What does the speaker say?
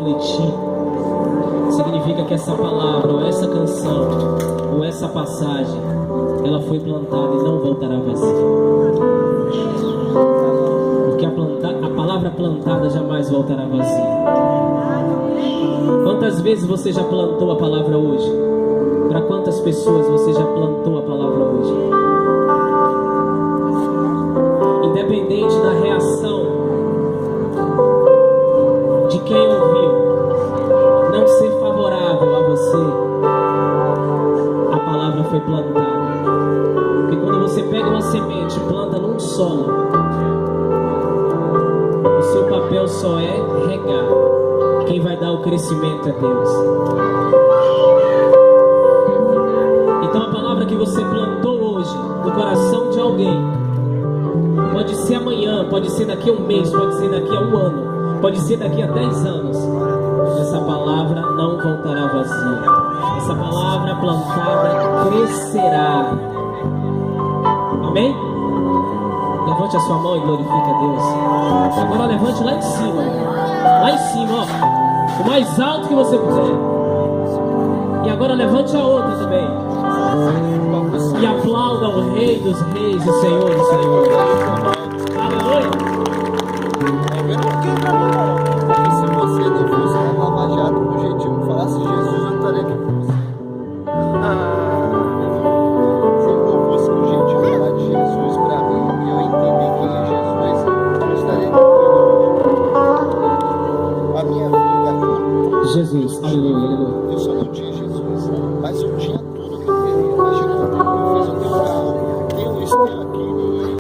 refletir, significa que essa palavra, ou essa canção, ou essa passagem, ela foi plantada e não voltará vazia. Porque a palavra plantada jamais voltará vazia. Quantas vezes você já plantou a palavra hoje? Para quantas pessoas você já plantou a palavra hoje? Independente da reação de quem ouviu, não ser favorável a você, a palavra foi plantada. Porque quando você pega uma semente e planta num solo, o seu papel só é regar. Quem vai dar o crescimento é Deus. Então a palavra que você plantou hoje no coração de alguém, pode ser amanhã, pode ser daqui a um mês, pode ser daqui a um ano, pode ser daqui a 10 anos. Essa palavra não voltará vazia. Essa palavra plantada crescerá. Amém? Levante a sua mão e glorifique a Deus. Agora levante lá em cima. Lá em cima, ó. O mais alto que você puder. E agora levante a outra também. E aplauda o Rei dos Reis e Senhor dos Senhores. Aleluia. Porque se você não fosse uma Lava Jato com jeitinho, falasse Jesus, eu não estaria aqui com você. Se eu não fosse com jeitinho falar de Jesus pra mim, e eu entender quem é Jesus, eu estaria aqui com a minha vida. Jesus.